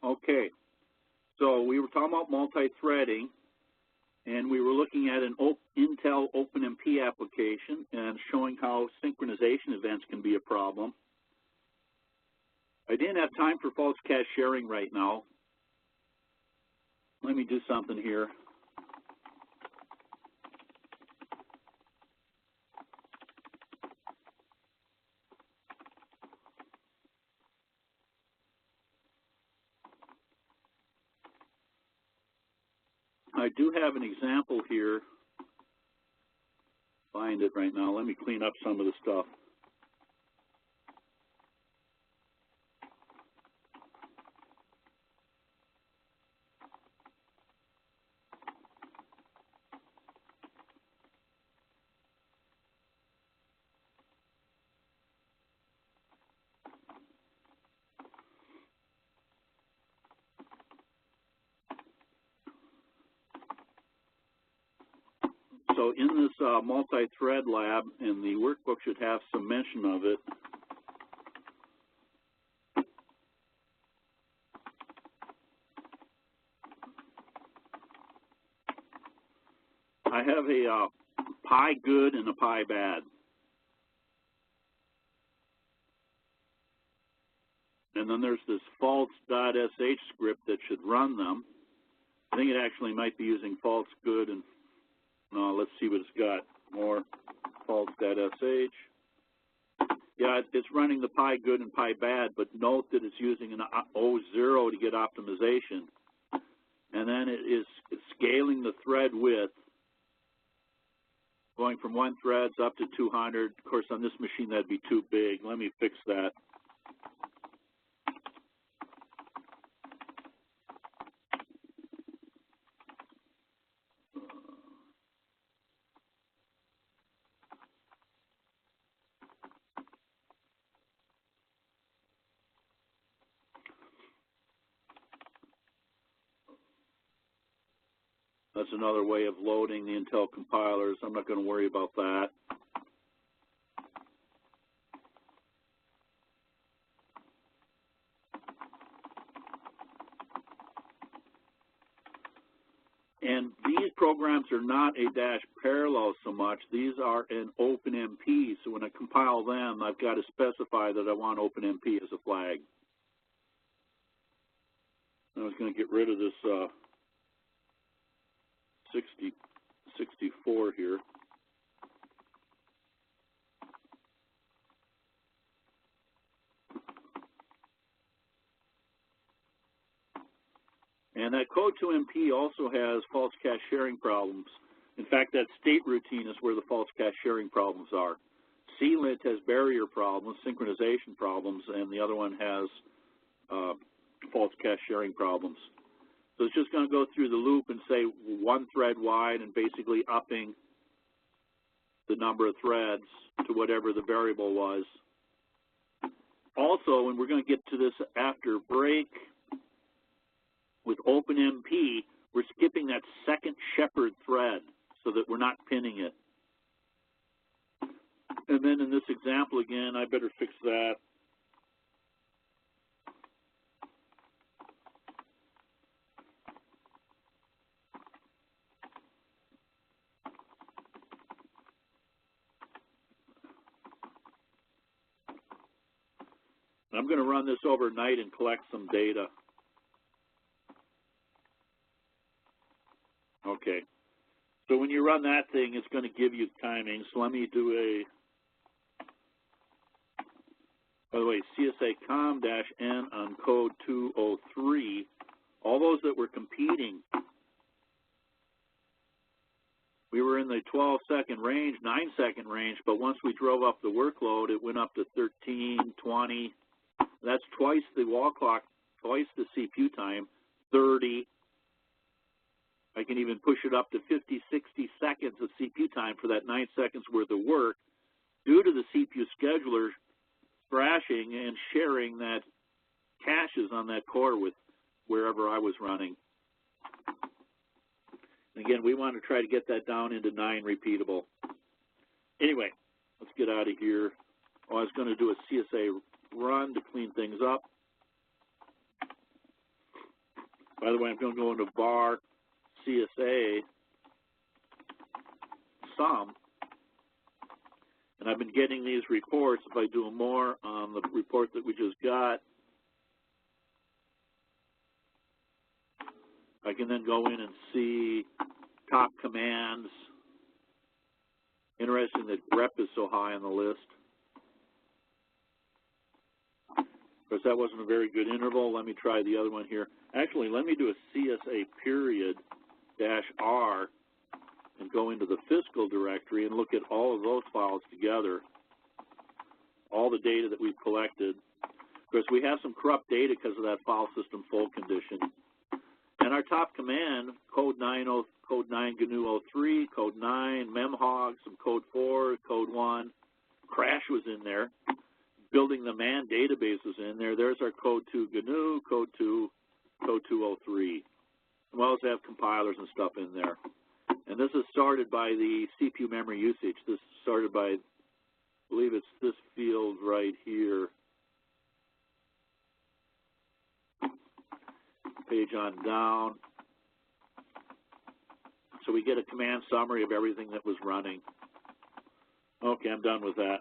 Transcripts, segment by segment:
Okay, so we were talking about multi-threading, and we were looking at an Intel OpenMP application and showing how synchronization events can be a problem. I didn't have time for false cache sharing right now. Let me do something here. I do have an example here. Find it right now. Let me clean up some of the stuff. So in this multi-thread lab, and the workbook should have some mention of it, I have a pi good and a pi bad. And then there's this false.sh script that should run them. I think it actually might be using false good and let's see what it's got. More false.sh. Yeah, it's running the pi good and pi bad, but note that it's using an O0 to get optimization. And then it is scaling the thread width, going from 1 threads up to 200. Of course, on this machine, that'd be too big. Let me fix that. That's another way of loading the Intel compilers. I'm not going to worry about that. And these programs are not a dash parallel so much. These are an OpenMP. So when I compile them, I've got to specify that I want OpenMP as a flag. I was going to get rid of this 64 here. And that code2MP also has false cache sharing problems. In fact, that state routine is where the false cache sharing problems are. CLint has barrier problems, synchronization problems, and the other one has false cache sharing problems. So it's just going to go through the loop and say 1 thread wide and basically upping the number of threads to whatever the variable was. Also, and we're going to get to this after break, with OpenMP, we're skipping that second shepherd thread so that we're not pinning it. And then in this example again, I better fix that. I'm going to run this overnight and collect some data. Okay. So when you run that thing, it's going to give you timing. So let me do a, by the way, CSA com-n on code 203. All those that were competing, we were in the 12-second range, 9-second range, but once we drove up the workload, it went up to 13, 20. That's twice the wall clock, twice the CPU time, 30. I can even push it up to 50, 60 seconds of CPU time for that 9 seconds worth of work due to the CPU scheduler thrashing and sharing that caches on that core with wherever I was running. And again, we want to try to get that down into 9 repeatable. Anyway, let's get out of here. Oh, I was going to do a CSA run to clean things up. By the way, I'm going to go into bar CSA sum, and I've been getting these reports. If I do more on the report that we just got, I can then go in and see top commands. Interesting that grep is so high on the list. Because that wasn't a very good interval. Let me try the other one here. Actually, let me do a CSA period -R and go into the fiscal directory and look at all of those files together, all the data that we've collected. Because we have some corrupt data because of that file system full condition. And our top command, code 9 GNU 03, code 9, memhog, some code 4, code 1, crash was in there. Building the man database was in there. There's our code 2 GNU, code 2, code 203. We also have compilers and stuff in there. And this is started by the CPU memory usage. This is started by, I believe it's this field right here. Page on down. So we get a command summary of everything that was running. Okay, I'm done with that.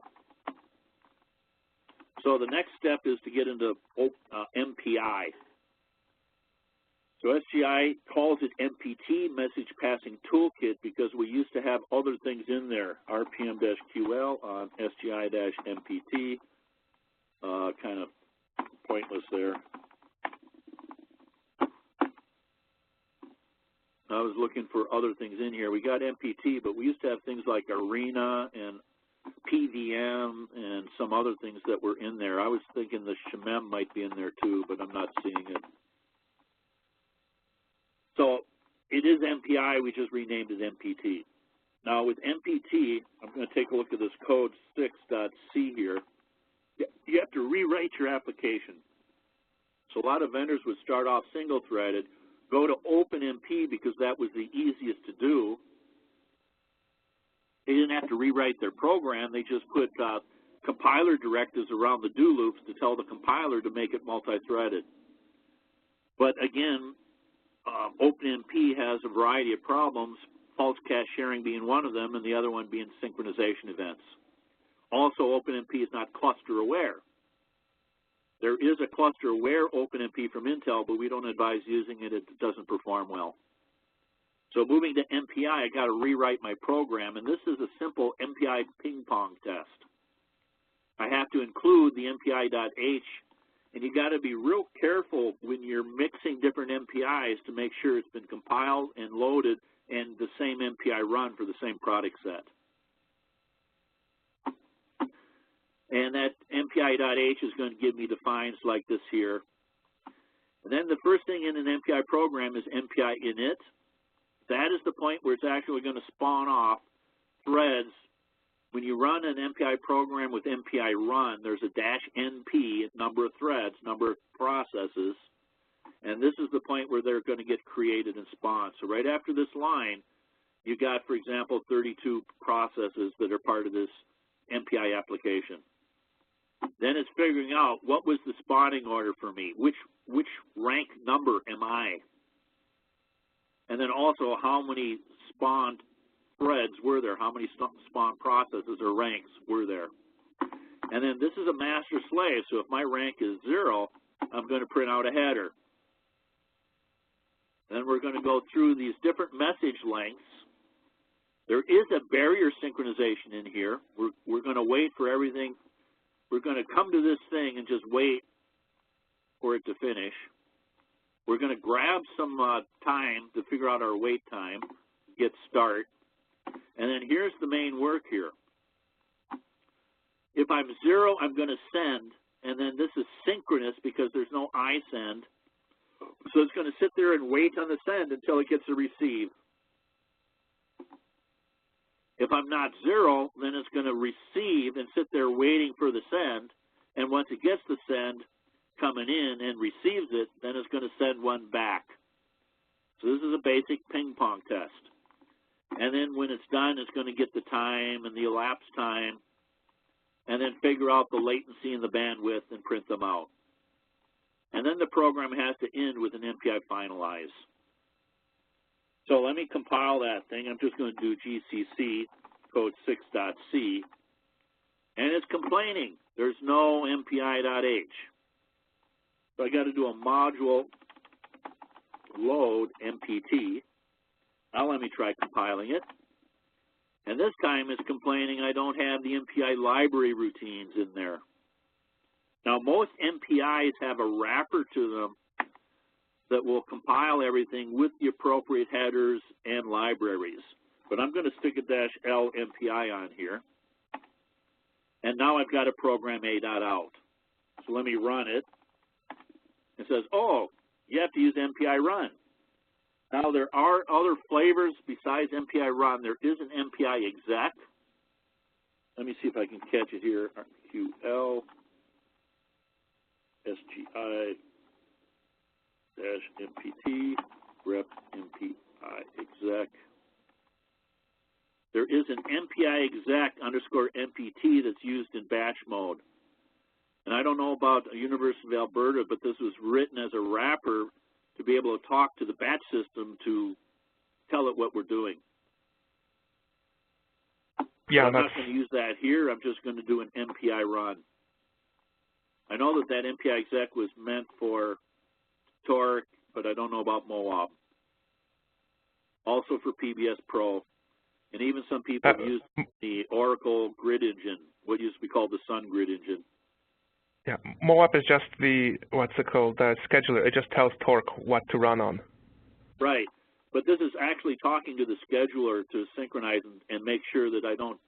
So the next step is to get into MPI. So SGI calls it MPT, Message Passing Toolkit, because we used to have other things in there, RPM-QL on SGI-MPT. Kind of pointless there. I was looking for other things in here. We got MPT, but we used to have things like Arena and PVM and some other things that were in there. I was thinking the Shemem might be in there too, but I'm not seeing it. So it is MPI. We just renamed it MPT. Now with MPT, I'm going to take a look at this code 6.c here. You have to rewrite your application. So a lot of vendors would start off single-threaded, go to OpenMP because that was the easiest to do. They didn't have to rewrite their program. They just put compiler directives around the do loops to tell the compiler to make it multi-threaded. But again, OpenMP has a variety of problems, false cache sharing being one of them, and the other one being synchronization events. Also, OpenMP is not cluster aware. There is a cluster aware OpenMP from Intel, but we don't advise using it. It doesn't perform well. So moving to MPI, I got to rewrite my program, and this is a simple MPI ping pong test. I have to include the MPI.h, and you got to be real careful when you're mixing different MPIs to make sure it's been compiled and loaded and the same MPI run for the same product set. And that MPI.h is going to give me defines like this here. And then the first thing in an MPI program is MPI init. That is the point where it's actually going to spawn off threads. When you run an MPI program with MPI run, there's a -NP, number of threads, number of processes, and this is the point where they're going to get created and spawned. So right after this line, you got, for example, 32 processes that are part of this MPI application. Then it's figuring out what was the spawning order for me, which rank number am I? And then also how many spawned threads were there, how many spawned processes or ranks were there. And then this is a master slave, so if my rank is 0, I'm going to print out a header. Then we're going to go through these different message lengths. There is a barrier synchronization in here. We're going to wait for everything. We're going to come to this thing and just wait for it to finish. We're going to grab some time to figure out our wait time, get start. And then here's the main work here. If I'm 0, I'm going to send, and then this is synchronous because there's no I send. So it's going to sit there and wait on the send until it gets a receive. If I'm not 0, then it's going to receive and sit there waiting for the send. And once it gets the send coming in and receives it, then it's going to send one back. So this is a basic ping pong test. And then when it's done, it's going to get the time and the elapsed time and then figure out the latency and the bandwidth and print them out. and then the program has to end with an MPI finalize. So let me compile that thing. I'm just going to do GCC code 6.c, and it's complaining there's no MPI.h. So I got to do a module load MPT. Now let me try compiling it. And this time it's complaining I don't have the MPI library routines in there. Now most MPIs have a wrapper to them that will compile everything with the appropriate headers and libraries. But I'm going to stick a -L MPI on here. And now I've got a program A.out. So let me run it. It says, oh, you have to use MPI run. Now there are other flavors besides MPI run. There is an MPI exec. Let me see if I can catch it here. QL SGI -MPT rep MPI exec. There is an MPI exec _MPT that's used in batch mode. And I don't know about the University of Alberta, but this was written as a wrapper to be able to talk to the batch system to tell it what we're doing. Yeah, I'm not going to use that here. I'm just going to do an MPI run. I know that that MPI exec was meant for Torque, but I don't know about MOAB. Also for PBS Pro. And even some people use the Oracle grid engine, what used to be called the Sun grid engine. Yeah, MOAB is just the, what's it called, the scheduler. It just tells Torque what to run on. Right. But this is actually talking to the scheduler to synchronize and make sure that I don't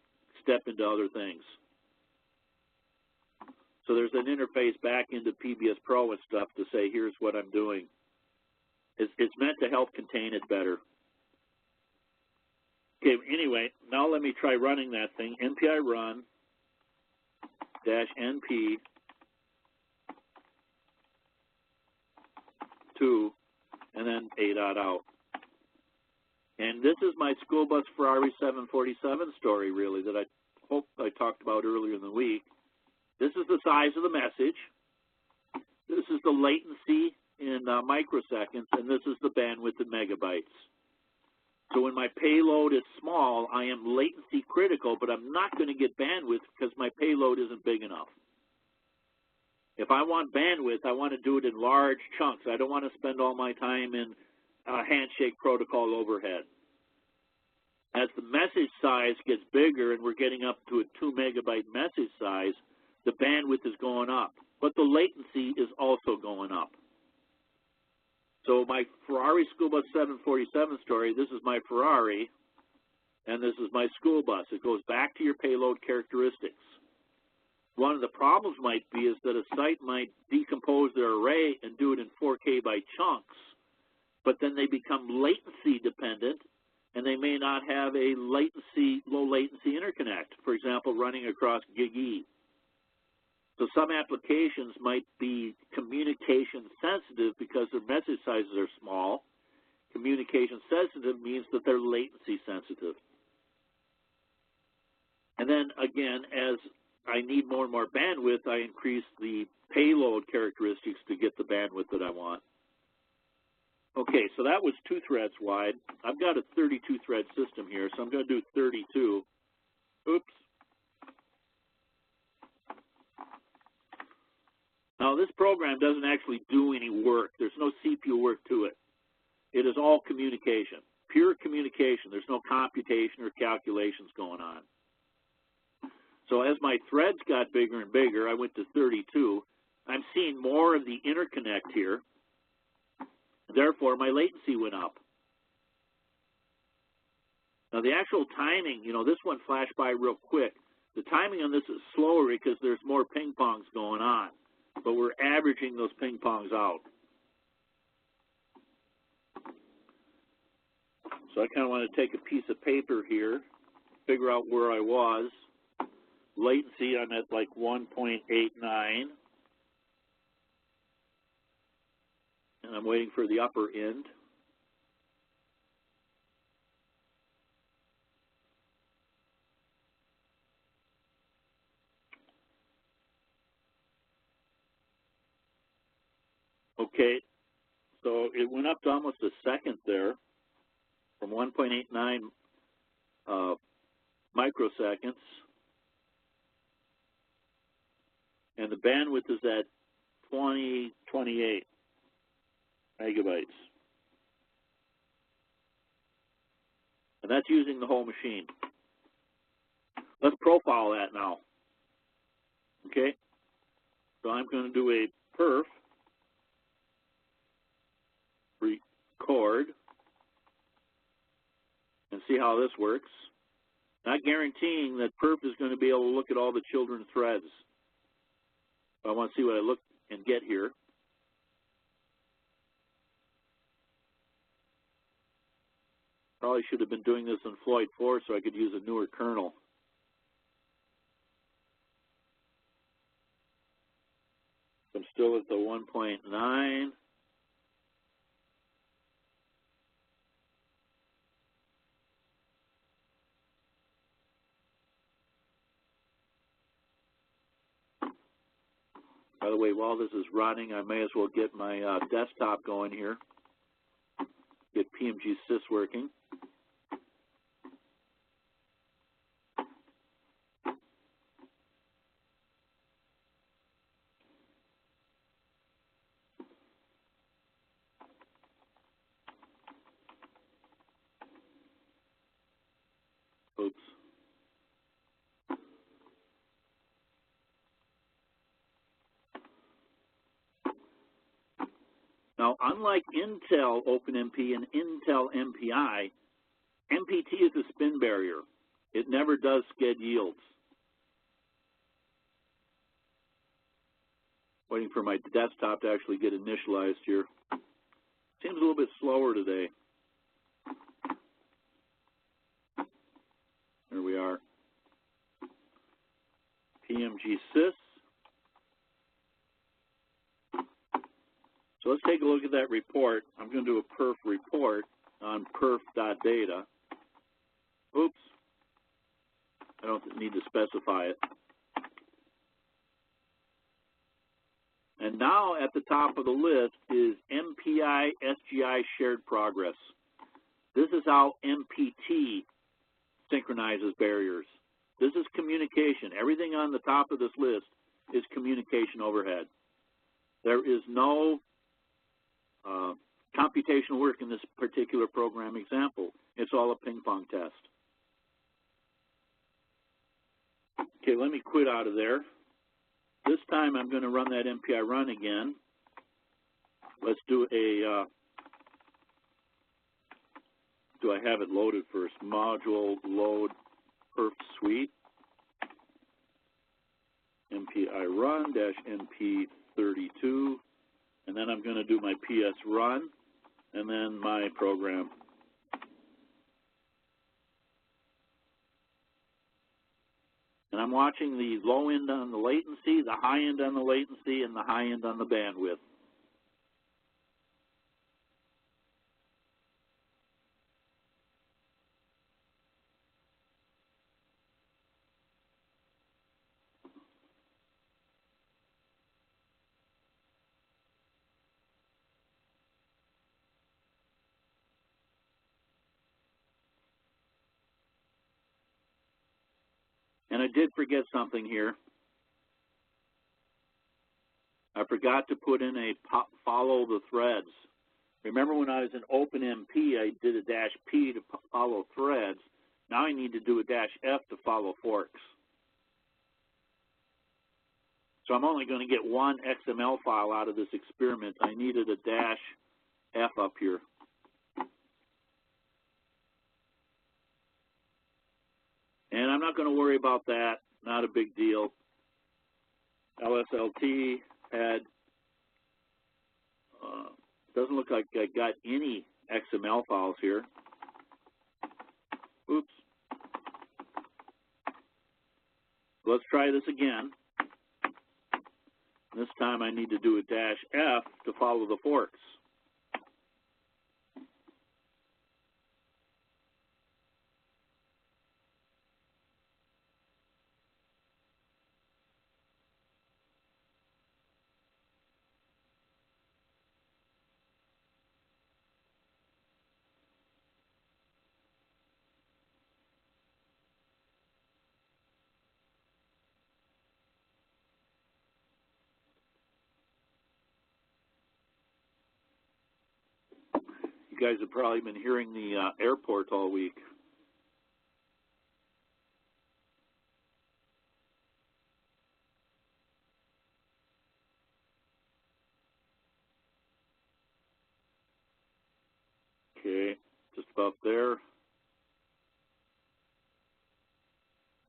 step into other things. So there's an interface back into PBS Pro and stuff to say, here's what I'm doing. It's meant to help contain it better. Okay, anyway, now let me try running that thing. MPI run -NP 2 and then A.out. And this is my school bus Ferrari 747 story, really, that I hope I talked about earlier in the week. This is the size of the message. This is the latency in microseconds, and this is the bandwidth in megabytes. So when my payload is small, I am latency critical, but I'm not going to get bandwidth because my payload isn't big enough. If I want bandwidth, I want to do it in large chunks. I don't want to spend all my time in handshake protocol overhead. As the message size gets bigger and we're getting up to a 2 megabyte message size, the bandwidth is going up, but the latency is also going up. So my Ferrari School Bus 747 story, this is my Ferrari, and this is my school bus. It goes back to your payload characteristics. One of the problems might be is that a site might decompose their array and do it in 4K by chunks, but then they become latency dependent, and they may not have a low latency interconnect, for example, running across GIG-E. So some applications might be communication sensitive because their message sizes are small. Communication sensitive means that they're latency sensitive. And then again, as I need more and more bandwidth, I increase the payload characteristics to get the bandwidth that I want. Okay, so that was 2 threads wide. I've got a 32 thread system here, so I'm going to do 32. Oops. Now, this program doesn't actually do any work. There's no CPU work to it. It is all communication, pure communication. There's no computation or calculations going on. So as my threads got bigger and bigger, I went to 32. I'm seeing more of the interconnect here. Therefore, my latency went up. Now, the actual timing, you know, this one flashed by real quick. The timing on this is slower because there's more ping-pongs going on. But we're averaging those ping-pongs out. So I kind of want to take a piece of paper here, figure out where I was. Latency, I'm at like 1.89. And I'm waiting for the upper end. Okay, so it went up to almost a second there, from 1.89 microseconds, and the bandwidth is at 2028 megabytes. And that's using the whole machine. Let's profile that now. Okay? So I'm going to do a perf record and see how this works. Not guaranteeing that perf is going to be able to look at all the children's threads. I want to see what I look and get here. Probably should have been doing this in Floyd 4 so I could use a newer kernel. I'm still at the 1.9. By the way, while this is running, I may as well get my desktop going here. Get PMGSIS working. Oops. Now, unlike Intel OpenMP and Intel MPI, MPT is a spin barrier. It never does sched yields. Waiting for my desktop to actually get initialized here. Seems a little bit slower today. There we are. PMGSIS. So let's take a look at that report. I'm going to do a perf report on perf.data. Oops. I don't need to specify it. And now at the top of the list is MPI SGI shared progress. This is how MPT synchronizes barriers. This is communication. Everything on the top of this list is communication overhead. There is no computational work in this particular program example. It's all a ping pong test. Okay, let me quit out of there. This time I'm going to run that MPI run again. Let's do a, do I have it loaded first? Module load perf suite. MPI run -MP32. And then I'm going to do my PS run and then my program. And I'm watching the low end on the latency, the high end on the latency, and the high end on the bandwidth. And I did forget something here. I forgot to put in a follow the threads. Remember when I was in OpenMP, I did a -P to follow threads. Now I need to do a -F to follow forks. So I'm only going to get one XML file out of this experiment. I needed a -F up here. And I'm not going to worry about that. Not a big deal. LSLT had, doesn't look like I got any XML files here. Oops. Let's try this again. This time I need to do a -F to follow the forks. You guys have probably been hearing the airport all week. Okay, just about there.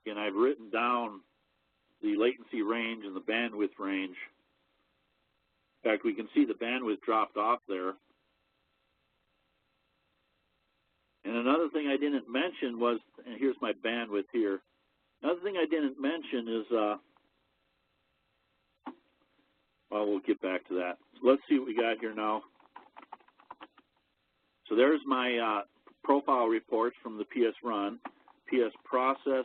Again, I've written down the latency range and the bandwidth range. In fact, we can see the bandwidth dropped off there. And another thing I didn't mention was, and here's my bandwidth here. Another thing I didn't mention is, well, we'll get back to that. Let's see what we got here now. So there's my profile reports from the PS run, PS process.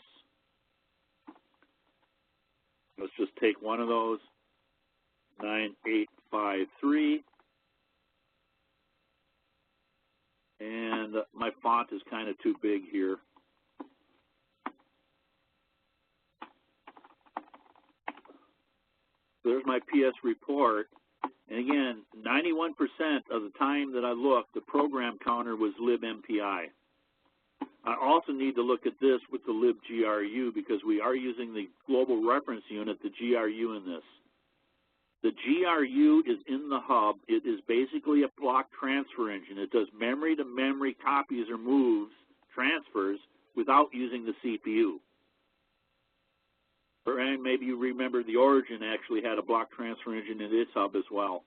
Let's just take one of those, 9853. And my font is kind of too big here. So there's my PS report. And again, 91% of the time that I looked, the program counter was libMPI. I also need to look at this with the libGRU because we are using the global reference unit, the GRU, in this. The GRU is in the hub. It is basically a block transfer engine. It does memory-to-memory copies or moves, transfers, without using the CPU. Or maybe you remember the Origin actually had a block transfer engine in its hub as well.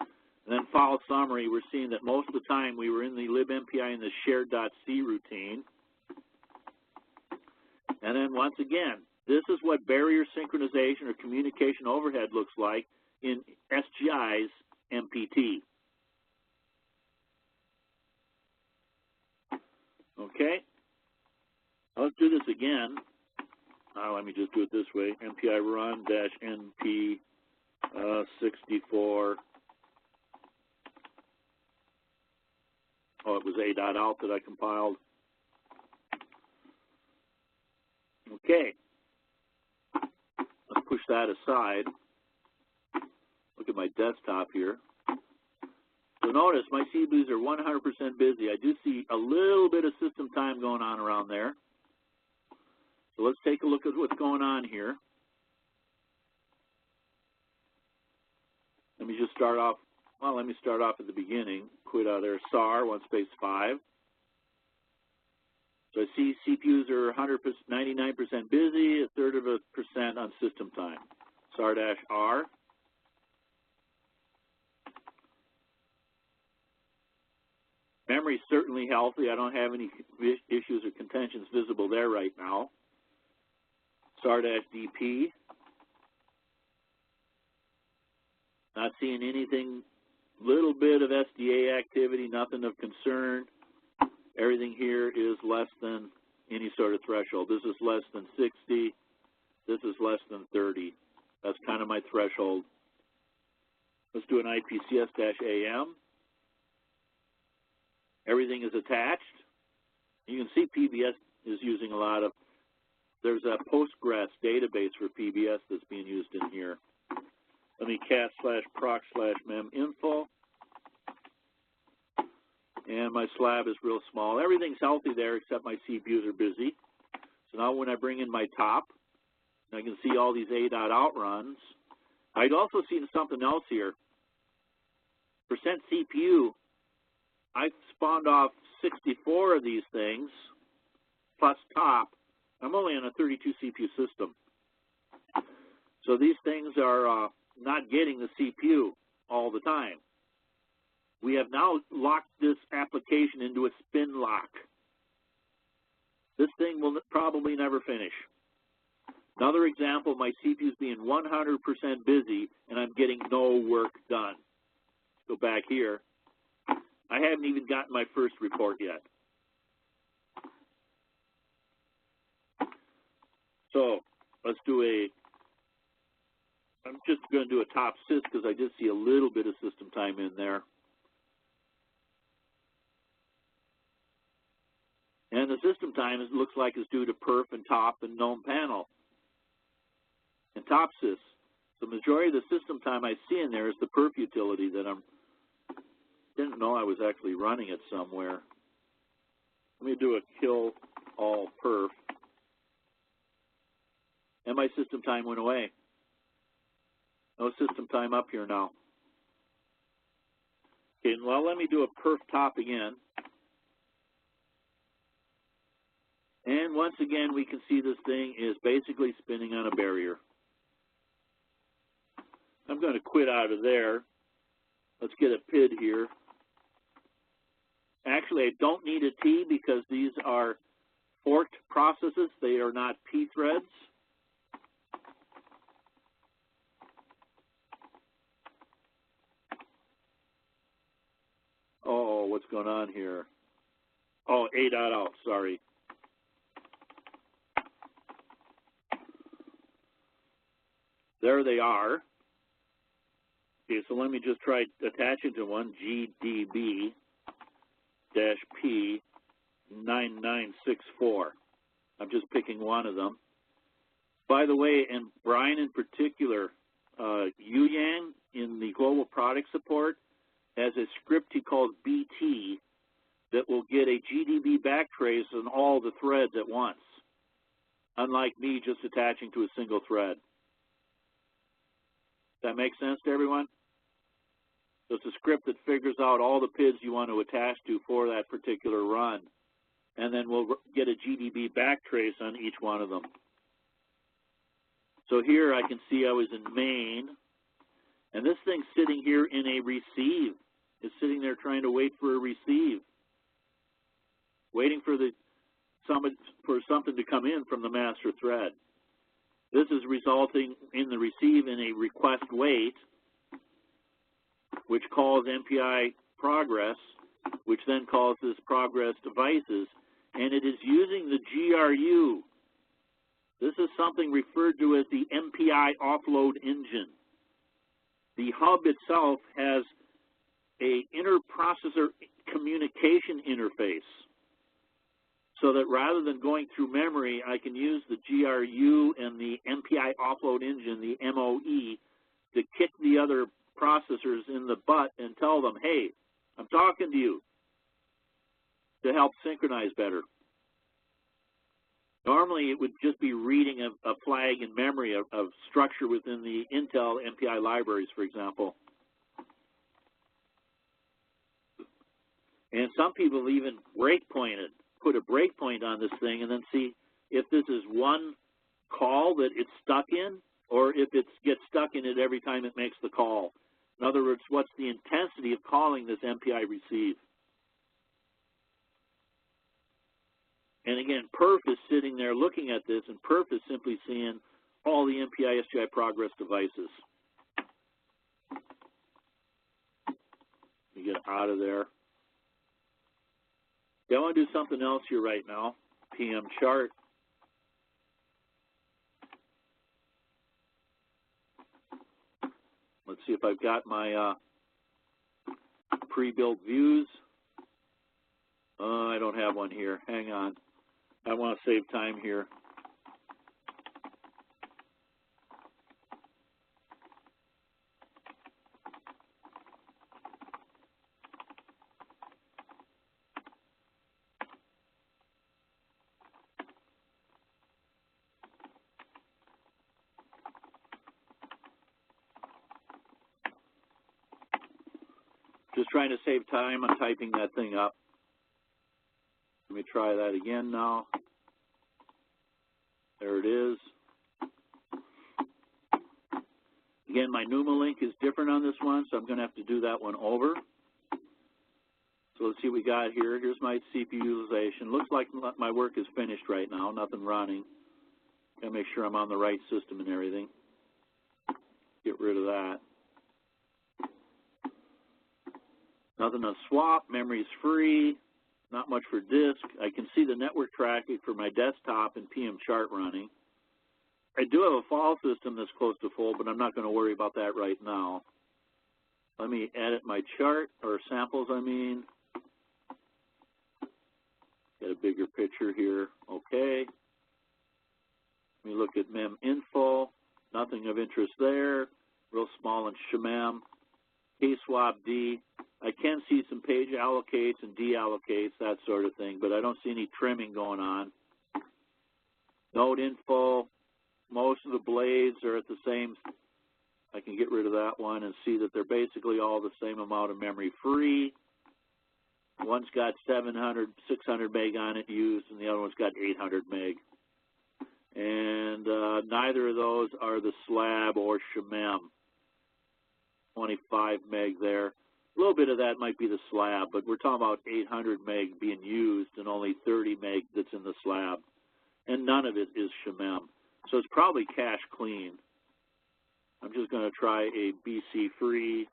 And then file summary, we're seeing that most of the time we were in the libMPI in the shared.c routine. And then once again, this is what barrier synchronization or communication overhead looks like in SGI's MPT. Okay, let's do this again. Let me just do it this way. MPI run -NP 64. Oh, it was a.out that I compiled. Okay. Let's push that aside. Look at my desktop here. So notice my CPUs are 100% busy. I do see a little bit of system time going on around there. So let's take a look at what's going on here. Let me just start off. Well, let me start off at the beginning. Quit out there. SAR 1-5. So I see CPUs are 99% busy, 1/3% on system time. SAR-R. Memory is certainly healthy. I don't have any issues or contentions visible there right now. SAR-DP. Not seeing anything. Little bit of SDA activity, nothing of concern. Everything here is less than any sort of threshold. This is less than 60. This is less than 30. That's kind of my threshold. Let's do an IPCS-AM. Everything is attached. You can see PBS is using a lot of, there's a Postgres database for PBS that's being used in here. Let me cat/proc/mem-info. And my slab is real small. Everything's healthy there except my CPUs are busy. So now when I bring in my top, I can see all these a.out runs. I'd also seen something else here. Percent CPU, I spawned off 64 of these things, plus top. I'm only on a 32 CPU system. So these things are not getting the CPU all the time. We have now locked this application into a spin lock. This thing will probably never finish. Another example, my CPU is being 100% busy and I'm getting no work done. Go back here. I haven't even gotten my first report yet. So let's do I'm just going to do a top sys because I did see a little bit of system time in there. And the system time, it looks like, is due to perf and top and gnome panel and top sys. The majority of the system time I see in there is the perf utility that I'm Didn't know I was actually running it somewhere. Let me do a kill all perf. And my system time went away. No system time up here now. Okay, well, let me do a Perftop again. And once again, we can see this thing is basically spinning on a barrier. I'm going to quit out of there. Let's get a PID here. Actually, I don't need a T because these are forked processes. They are not P threads. Oh, what's going on here? Oh, A dot out, sorry. There they are. Okay, so let me just try attaching to one, GDB-P9964. I'm just picking one of them. By the way, and Brian in particular, Yu Yang in the global product support has a script he calls BT that will get a GDB backtrace on all the threads at once, unlike me just attaching to a single thread. That makes sense to everyone? So it's a script that figures out all the PIDs you want to attach to for that particular run, and then we'll get a GDB backtrace on each one of them. So here I can see I was in main, and this thing's sitting here in a receive. It's sitting there trying to wait for a receive, waiting for something to come in from the master thread. This is resulting in the receive in a request wait, which calls MPI progress, which then calls this progress devices, and it is using the GRU. This is something referred to as the MPI offload engine. The hub itself has a inter-processor communication interface, so that rather than going through memory, I can use the GRU and the MPI offload engine, the MOE, to kick the other processors in the butt and tell them, hey, I'm talking to you, to help synchronize better. Normally, it would just be reading a flag in memory of structure within the Intel MPI libraries, for example. And some people even put a breakpoint on this thing and then see if this is one call that it's stuck in or if it gets stuck in it every time it makes the call. In other words, what's the intensity of calling this MPI receive? And again, Perf is sitting there looking at this, and Perf is simply seeing all the MPI SGI progress devices. You get out of there. Okay, I want to do something else here right now. PM chart. Let's see if I've got my pre-built views. I don't have one here. Hang on. I want to save time here. Just trying to save time on typing that thing up. Let me try that again now. There it is. Again, my NumaLink is different on this one, so I'm going to have to do that one over. So let's see what we got here. Here's my CPU utilization. Looks like my work is finished right now, nothing running. Got to make sure I'm on the right system and everything. Get rid of that. Nothing to swap, memory's free, not much for disk. I can see the network traffic for my desktop and PM chart running. I do have a file system that's close to full, but I'm not going to worry about that right now. Let me edit my chart, or samples, I mean. Get a bigger picture here. Okay. Let me look at mem info. Nothing of interest there. Real small and shamam. K-swap D. I can see some page allocates and deallocates, that sort of thing, but I don't see any trimming going on. Node info, most of the blades are at the same. I can get rid of that one and see that they're basically all the same amount of memory free. One's got 700, 600 meg on it used, and the other one's got 800 meg. And neither of those are the slab or shemem. 25 meg there. A little bit of that might be the slab, but we're talking about 800 meg being used and only 30 meg that's in the slab. And none of it is shemem. So it's probably cache clean. I'm just going to try a BC free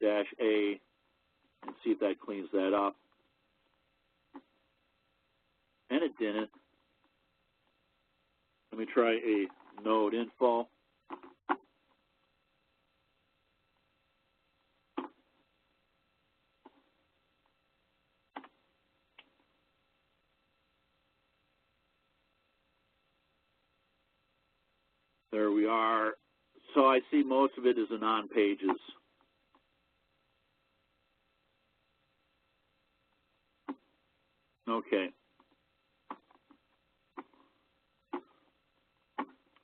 -A and see if that cleans that up. And it didn't. Let me try a node info. There we are. So I see most of it is in on pages. Okay.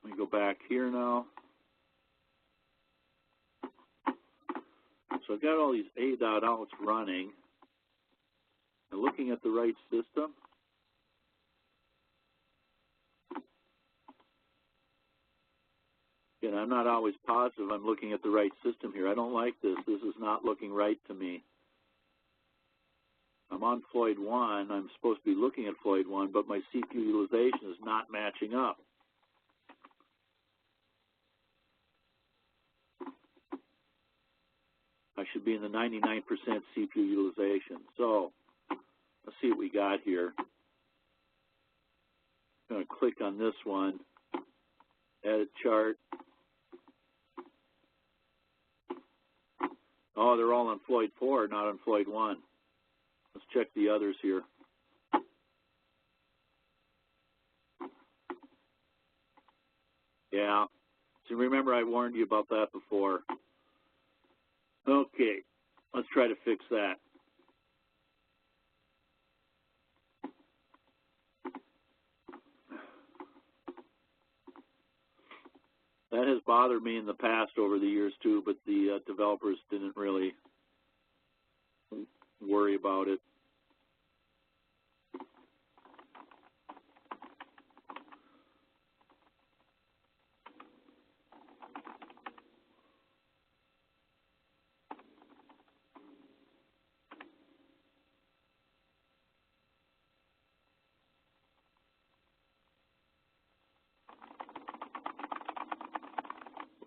Let me go back here now. So I've got all these A.outs running. I'm looking at the right system. Again, I'm not always positive I'm looking at the right system here. I don't like this. This is not looking right to me. I'm on Floyd 1. I'm supposed to be looking at Floyd 1, but my CPU utilization is not matching up. I should be in the 99% CPU utilization. So let's see what we got here. I'm going to click on this one, edit chart. Oh, they're all on Floyd 4, not on Floyd 1. Let's check the others here. Yeah. So remember I warned you about that before. Okay. Let's try to fix that. That has bothered me in the past over the years too, but the developers didn't really worry about it.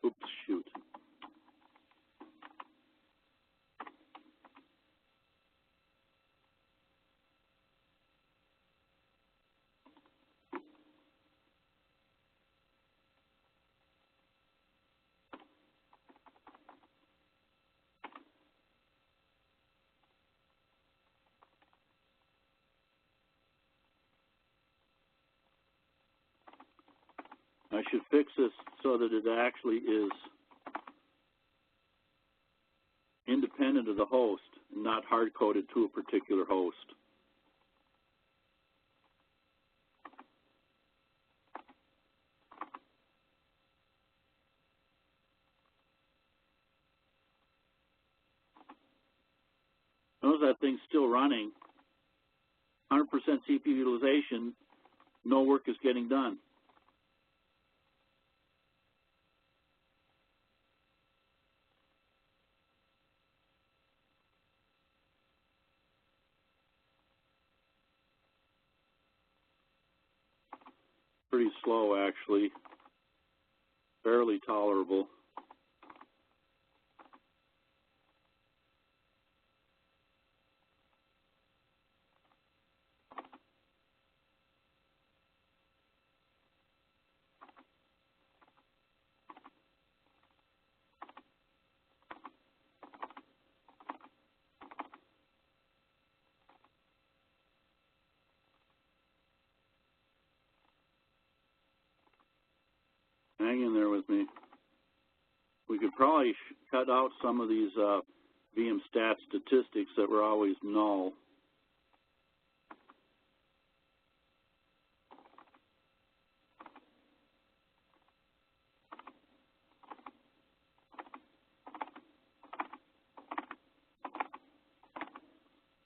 Oops, shoot. I should fix this so that it actually is independent of the host, not hard-coded to a particular host. Notice that thing's still running. 100% CPU utilization, no work is getting done. Pretty slow, actually. Barely tolerable. Hang in there with me. We could probably cut out some of these VM Stats statistics that were always null.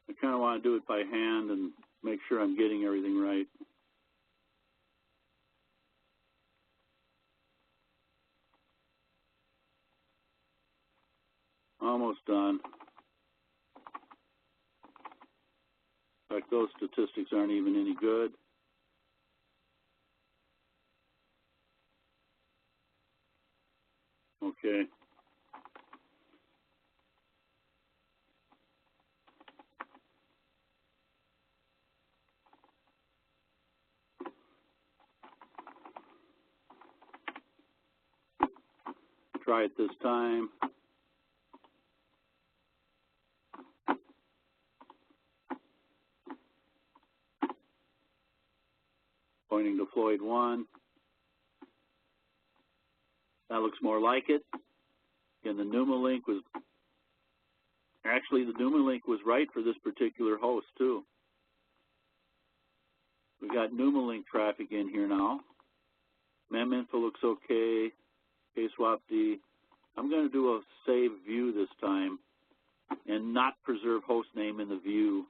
I kind of want to do it by hand and make sure I'm getting everything right. Almost done. In fact, those statistics aren't even any good. Okay. Try it this time. Pointing to Floyd 1. That looks more like it. And the Numalink was, actually the Numalink was right for this particular host too. We got Numalink traffic in here now. Meminfo looks okay. KSWAP-D. I'm going to do a save view this time and not preserve host name in the view.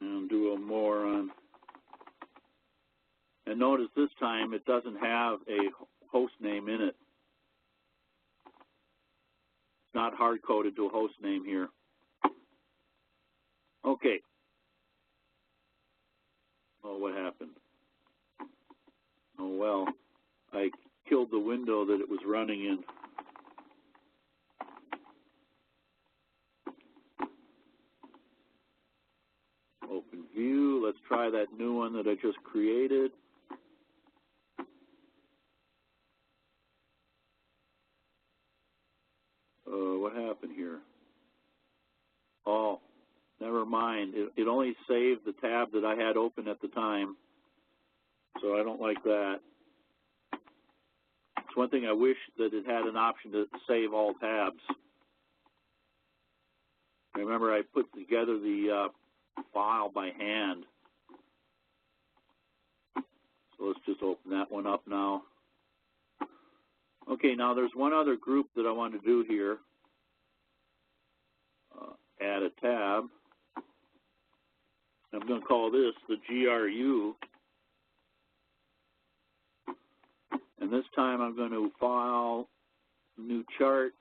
And do a more on. And notice this time it doesn't have a host name in it. It's not hard-coded to a host name here. Okay. Oh, what happened? Oh, well, I killed the window that it was running in. Open view. Let's try that new one that I just created. What happened here? Oh, never mind. It only saved the tab that I had open at the time, so I don't like that. It's one thing I wish that it had an option to save all tabs. Remember, I put together the file by hand. So let's just open that one up now. Okay, now there's one other group that I want to do here. Add a tab. I'm going to call this the GRU. And this time I'm going to file, new chart,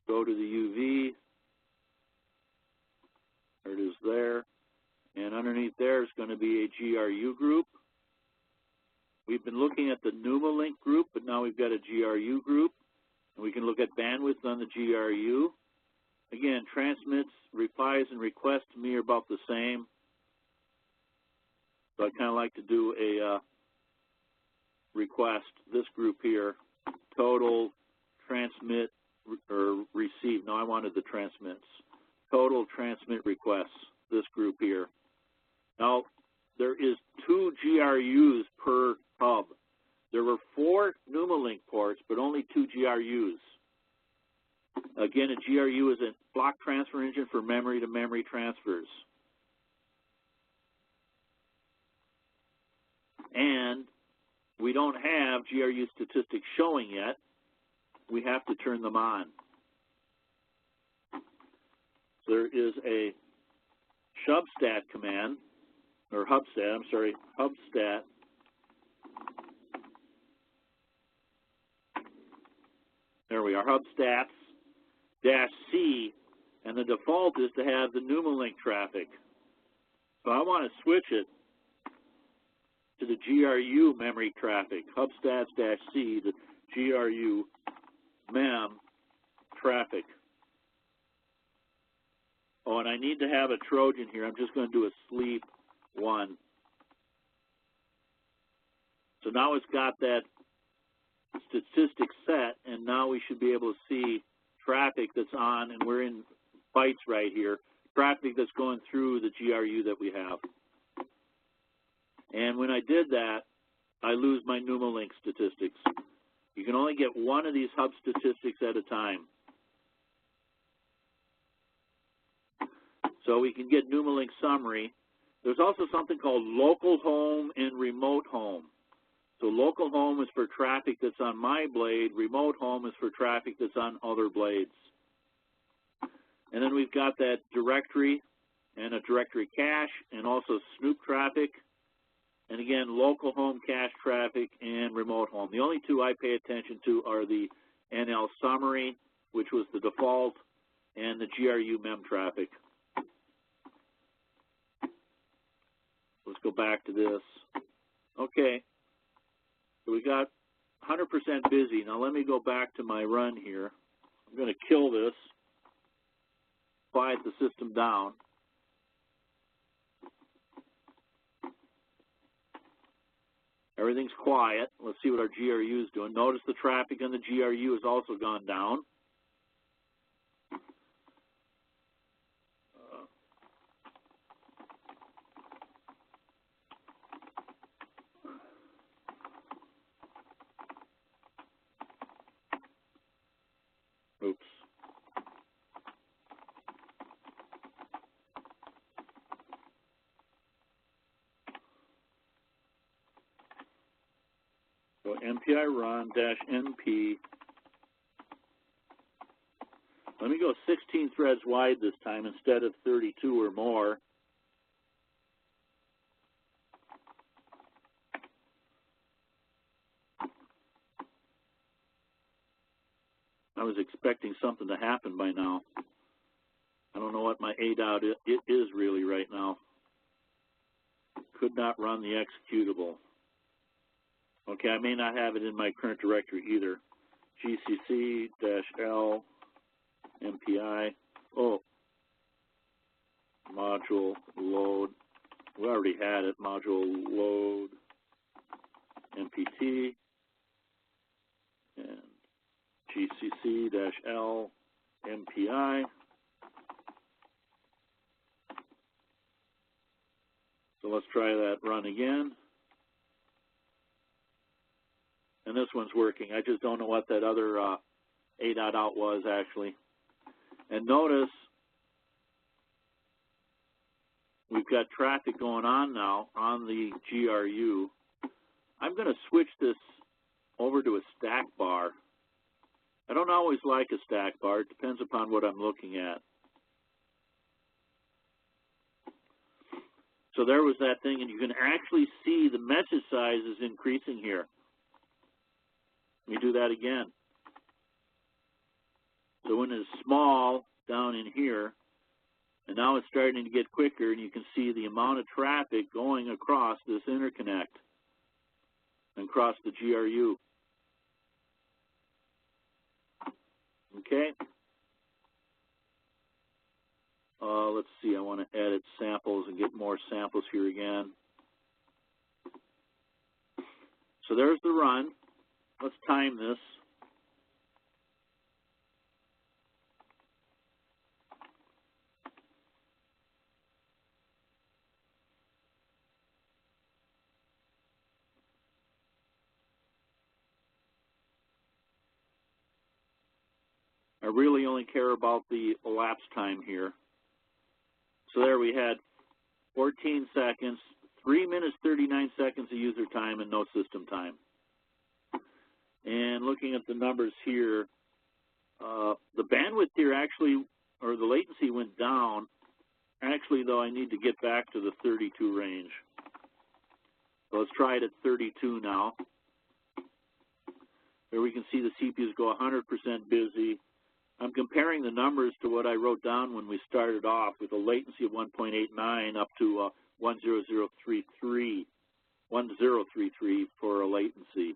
go to the UV. There it is there. And underneath there is going to be a GRU group. We've been looking at the Numalink group, but now we've got a GRU group. And we can look at bandwidth on the GRU. Again, transmits, replies, and requests to me are about the same. So I kind of like to do a request, this group here, total, transmit, or receive. No, I wanted the transmits. Total transmit requests, this group here. Now, there is 2 GRUs per hub. There were 4 Numalink ports, but only 2 GRUs. Again, a GRU is a block transfer engine for memory-to-memory transfers. And we don't have GRU statistics showing yet. We have to turn them on. So there is a hubstat command, or hubstat, I'm sorry, hubstat. There we are, hubstats -C, and the default is to have the Numalink traffic. So I want to switch it to the GRU memory traffic, hubstats-C, the GRU mem traffic. Oh, and I need to have a Trojan here. I'm just going to do a sleep 1. So now it's got that statistic set, and now we should be able to see traffic that's on, and we're in bytes right here, traffic that's going through the GRU that we have. And when I did that, I lose my NumaLink statistics. You can only get one of these hub statistics at a time. So we can get NumaLink summary. There's also something called local home and remote home. So local home is for traffic that's on my blade. Remote home is for traffic that's on other blades. And then we've got that directory and a directory cache and also Snoop traffic. And again, local home cache traffic and remote home. The only two I pay attention to are the NL summary, which was the default, and the GRU mem traffic. Let's go back to this. Okay, so we got 100% busy. Now let me go back to my run here. I'm going to kill this, quiet the system down. Everything's quiet. Let's see what our GRU is doing. Notice the traffic on the GRU has also gone down. Oops. So MPI run -NP. Let me go 16 threads wide this time instead of 32 or more. I was expecting something to happen by now. I don't know what my A dot is really right now. Could not run the executable. Okay, I may not have it in my current directory either. GCC-L MPI. Oh, module load. We already had it. Module load MPT and GCC-L MPI. So let's try that run again. And this one's working. I just don't know what that other A dot out was actually. And notice we've got traffic going on now on the GRU. I'm going to switch this over to a stack bar. I don't always like a stack bar. It depends upon what I'm looking at. So there was that thing, and you can actually see the message size is increasing here. Let me do that again. So when it's small down in here, and now it's starting to get quicker, and you can see the amount of traffic going across this interconnect and across the GRU. Okay. Let's see, I want to edit samples and get more samples here again. So there's the run. Let's time this. I really only care about the elapsed time here. So there we had 14 seconds, 3 minutes, 39 seconds of user time and no system time. And looking at the numbers here, the bandwidth here actually, or the latency went down. Actually, though, I need to get back to the 32 range. So let's try it at 32 now. There we can see the CPUs go 100% busy. I'm comparing the numbers to what I wrote down when we started off with a latency of 1.89 up to 10033 for a latency.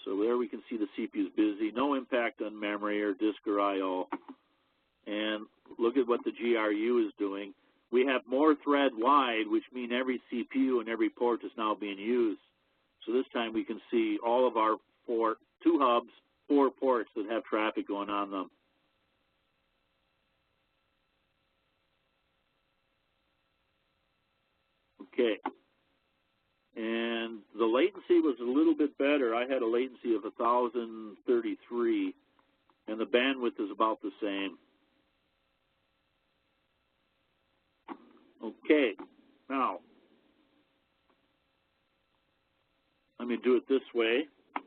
So there we can see the CPU's busy, no impact on memory or disk or I/O. And look at what the GRU is doing. We have more thread wide, which means every CPU and every port is now being used. So this time we can see all of our two hubs, 4 ports that have traffic going on them. Okay. And the latency was a little bit better. I had a latency of 1,033, and the bandwidth is about the same. Okay, now, let me do it this way. I'm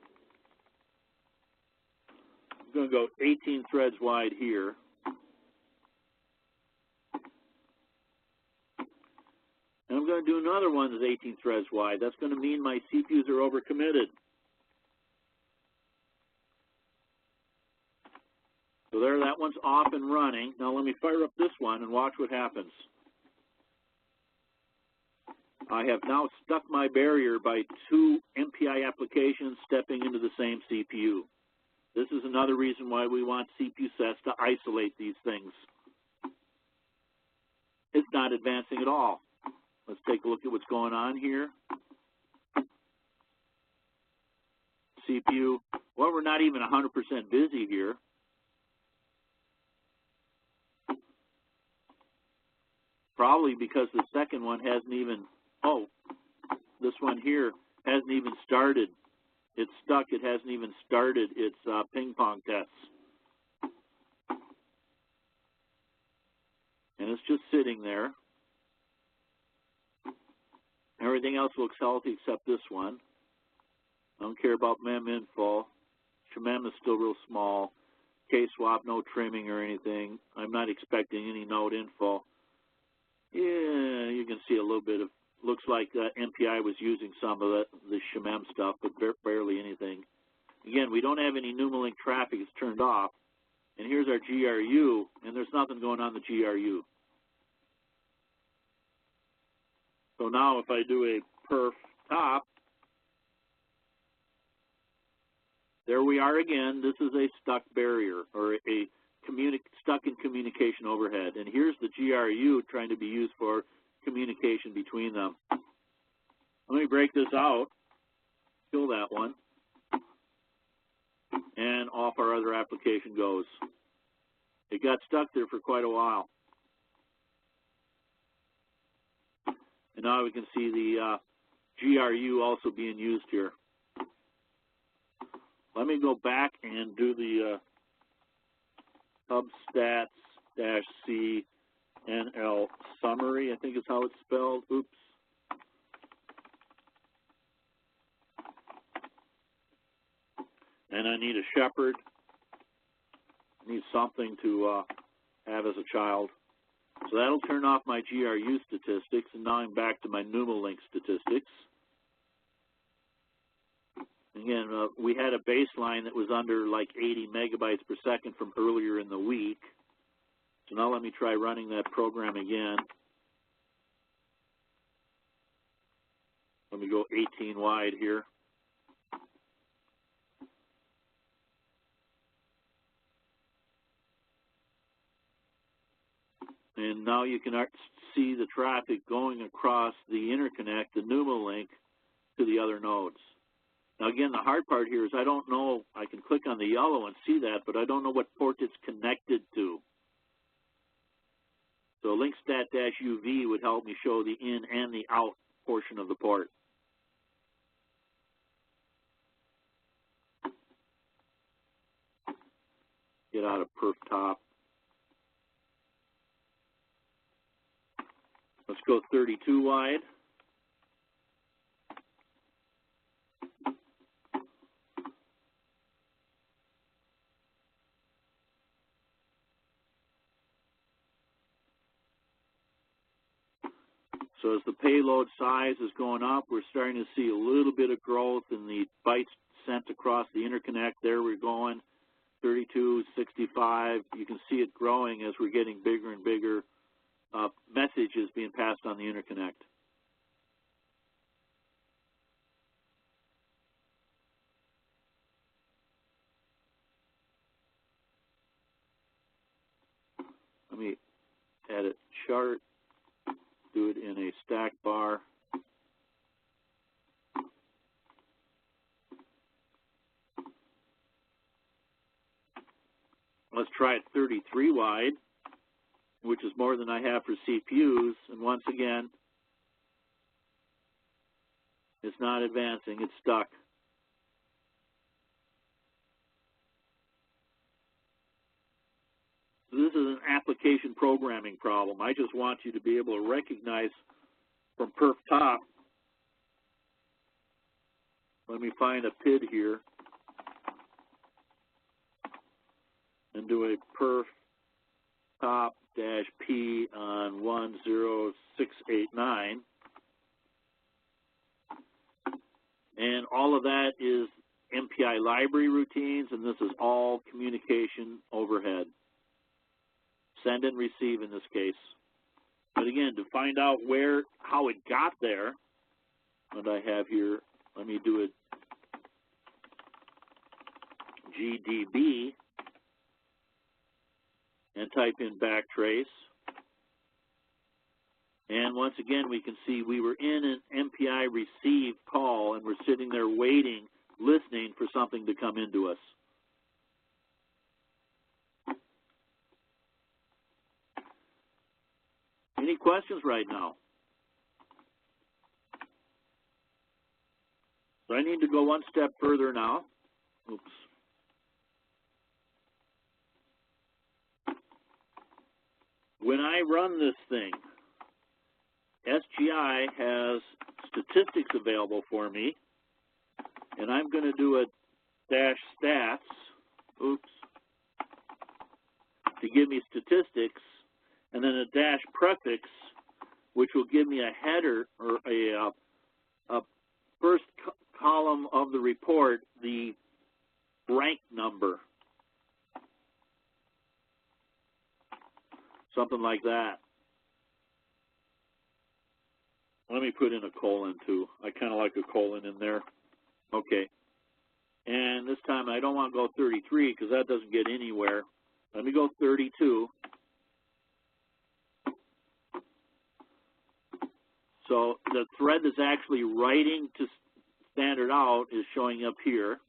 going to go 18 threads wide here. And I'm going to do another one that's 18 threads wide. That's going to mean my CPUs are overcommitted. So there, that one's off and running. Now let me fire up this one and watch what happens. I have now stuck my barrier by two MPI applications stepping into the same CPU. This is another reason why we want CPUSIS to isolate these things. It's not advancing at all. Let's take a look at what's going on here. CPU, well, we're not even 100% busy here. Probably because the second one hasn't even, oh, this one here hasn't even started. It's stuck. It hasn't even started its ping pong tests. And it's just sitting there. Everything else looks healthy except this one. I don't care about mem-info. Mem is still real small. K-swap, no trimming or anything. I'm not expecting any node info. Yeah, you can see a little bit of, looks like MPI was using some of the Shemem stuff, but barely anything. Again, we don't have any Numalink traffic. It's turned off. And here's our GRU, and there's nothing going on the GRU. So now if I do a Perftop, there we are again. This is a stuck barrier, or a stuck in communication overhead. And here's the GRU trying to be used for communication between them. Let me break this out, kill that one, and off our other application goes. It got stuck there for quite a while. And now we can see the GRU also being used here. Let me go back and do the hubstats-c NL summary, I think is how it's spelled. Oops. And I need a shepherd. I need something to have as a child. So that'll turn off my GRU statistics, and now I'm back to my Numalink statistics. Again, we had a baseline that was under like 80 megabytes per second from earlier in the week. So now let me try running that program again. Let me go 18 wide here. And now you can see the traffic going across the interconnect, the Numalink, to the other nodes. Now again, the hard part here is I don't know, I can click on the yellow and see that, but I don't know what port it's connected to. So linkstat-uv would help me show the in and the out portion of the port. Get out of Perftop. Let's go 32 wide. So as the payload size is going up, we're starting to see a little bit of growth in the bytes sent across the interconnect. There we're going, 32, 65. You can see it growing as we're getting bigger and bigger messages being passed on the interconnect. Let me edit chart, do it in a stack bar. Let's try it 33 wide, which is more than I have for CPUs. And once again, It's not advancing. It's stuck. This is an application programming problem. I just want you to be able to recognize from Perftop. Let me find a PID here and do a Perftop-P on 10689. And all of that is MPI library routines, and this is all communication overhead. Send and receive in this case. But again, to find out how it got there, what I have here, let me do it GDB and type in backtrace. And once again, we can see we were in an MPI receive call, and we're sitting there waiting, listening for something to come into us. Any questions right now? So I need to go one step further now. Oops. When I run this thing, SGI has statistics available for me, and I'm going to do a -stats, to give me statistics, and then a -prefix, which will give me a header or a first column of the report, the rank number, something like that. Let me put in a colon too. I kind of like a colon in there. Okay. And this time I don't want to go 33 because that doesn't get anywhere. Let me go 32. So the thread that's actually writing to standard out is showing up here.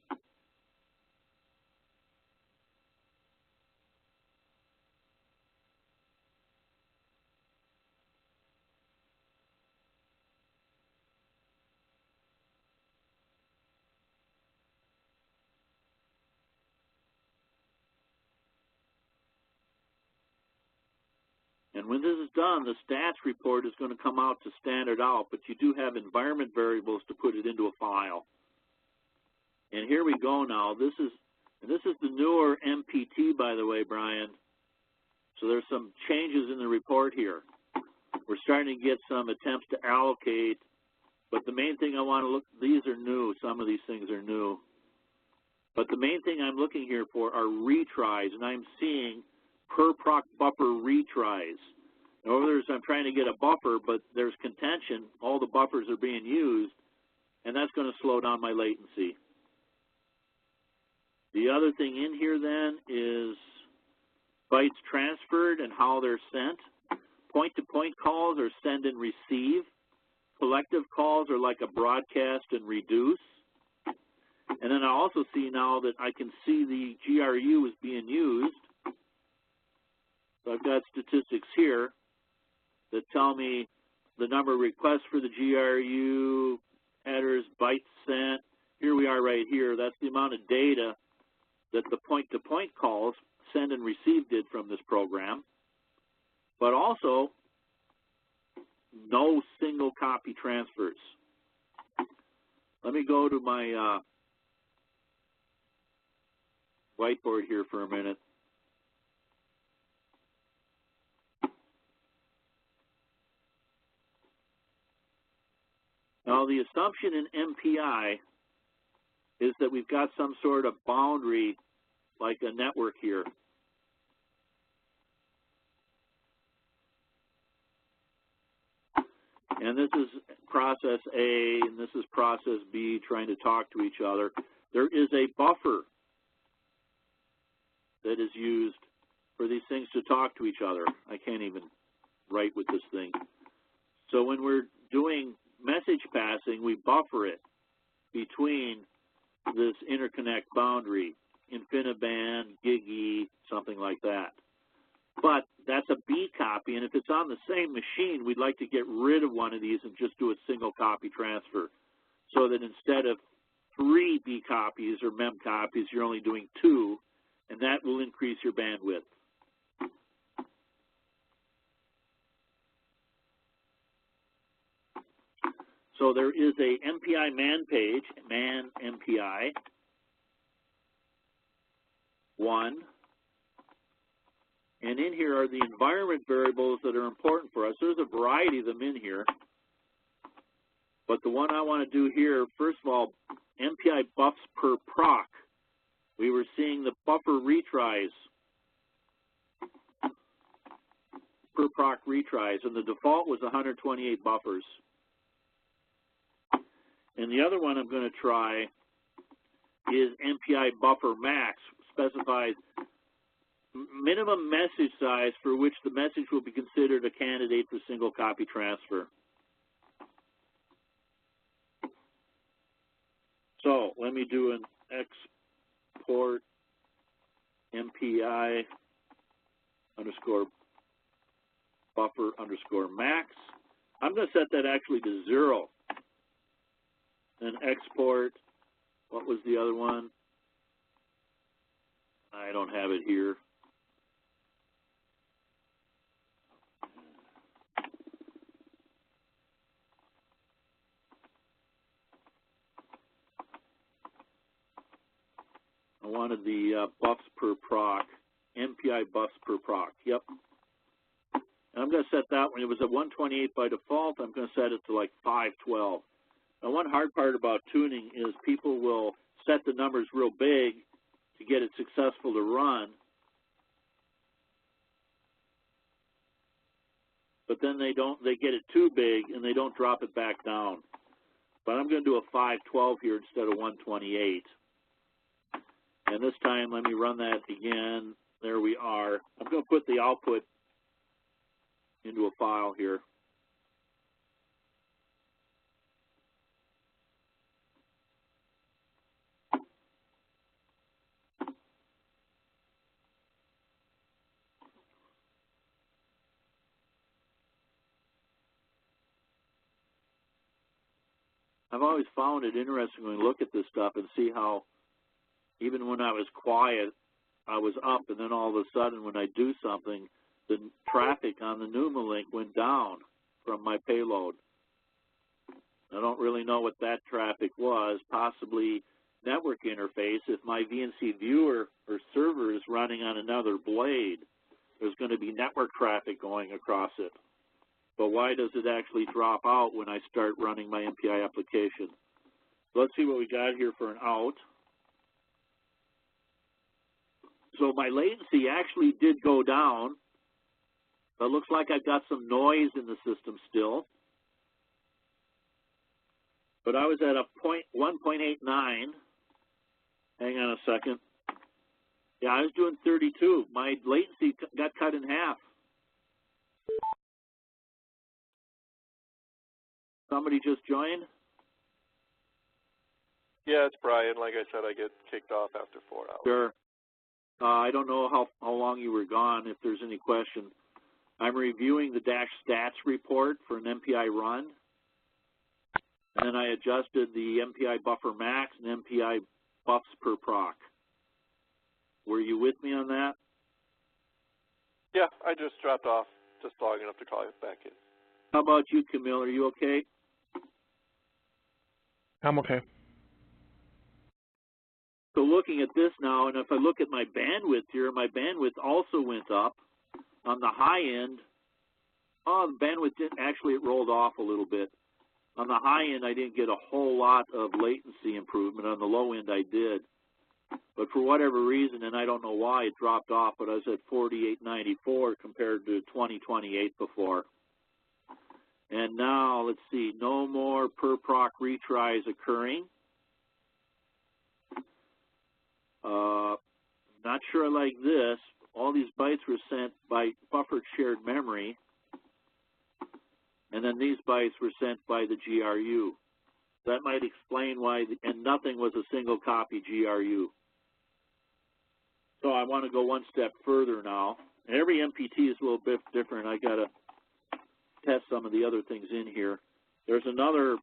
And when this is done, the stats report is going to come out to standard out, but you do have environment variables to put it into a file. And here we go now. This is the newer MPT, by the way, Brian. So there's some changes in the report here. We're starting to get some attempts to allocate, but the main thing I want to look, these are new. Some of these things are new. But the main thing I'm looking here for are retries, and I'm seeing per proc buffer retries. In other words, I'm trying to get a buffer, but there's contention. All the buffers are being used, and that's going to slow down my latency. The other thing in here then is bytes transferred and how they're sent. Point-to-point calls are send and receive. Collective calls are like a broadcast and reduce. And then I also see now that I can see the GRU is being used. So I've got statistics here that tell me the number of requests for the GRU, headers, bytes sent. Here we are right here. That's the amount of data that the point-to-point calls, send and receive, did from this program. But also, no single copy transfers. Let me go to my whiteboard here for a minute. Now, the assumption in MPI is that we've got some sort of boundary, like a network here. And this is process A, and this is process B trying to talk to each other. There is a buffer that is used for these things to talk to each other. I can't even write with this thing. So when we're doing message passing, we buffer it between this interconnect boundary, InfiniBand, GigE, something like that. But that's a B copy, and if it's on the same machine, we'd like to get rid of one of these and just do a single copy transfer. so that instead of 3 B copies or mem copies, you're only doing 2, and that will increase your bandwidth. So there is a MPI man page, man MPI 1, and in here are the environment variables that are important for us. There's a variety of them in here, but the one I want to do here, first of all, MPI buffs per proc. We were seeing the buffer retries, per proc retries, and the default was 128 buffers. And the other one I'm going to try is MPI buffer max, specifies minimum message size for which the message will be considered a candidate for single copy transfer. So let me do an export MPI underscore buffer underscore max. I'm going to set that actually to 0. And export, what was the other one? I don't have it here. I wanted the buffs per proc, MPI buffs per proc, yep. And I'm going to set that one, it was at 128 by default, I'm going to set it to like 512. Now, one hard part about tuning is people will set the numbers real big to get it successful to run, but then they get it too big and they don't drop it back down. But I'm going to do a 512 here instead of 128. And this time, let me run that again. There we are. I'm going to put the output into a file here. I've always found it interesting when we look at this stuff and see how even when I was quiet, I was up, and then all of a sudden when I do something, the traffic on the NUMA went down from my payload. I don't really know what that traffic was, possibly network interface. If my VNC viewer or server is running on another blade, there's going to be network traffic going across it. But why does it actually drop out when I start running my MPI application? Let's see what we got here for an out. So my latency actually did go down. But it looks like I've got some noise in the system still. But I was at a 1.89. Hang on a second. Yeah, I was doing 32. My latency got cut in half. Somebody just joined? Yeah, it's Brian. Like I said, I get kicked off after 4 hours. Sure. I don't know how long you were gone, if there's any question. I'm reviewing the -stats report for an MPI run. And then I adjusted the MPI buffer max and MPI buffs per proc. Were you with me on that? Yeah, I just dropped off, just logging up to call you back in. How about you, Camille? Are you okay? I'm okay. So looking at this now, and if I look at my bandwidth here, my bandwidth also went up. On the high end, the bandwidth didn't, actually it rolled off a little bit. On the high end, I didn't get a whole lot of latency improvement. On the low end, I did. But for whatever reason, and I don't know why, it dropped off, but I was at 4894 compared to 2028 before. And now, let's see, no more per proc retries occurring. Not sure I like this. All these bytes were sent by buffered shared memory. And then these bytes were sent by the GRU. That might explain why, and nothing was a single copy GRU. So I want to go one step further now. Every MPT is a little bit different. I got to test some of the other things in here. There's another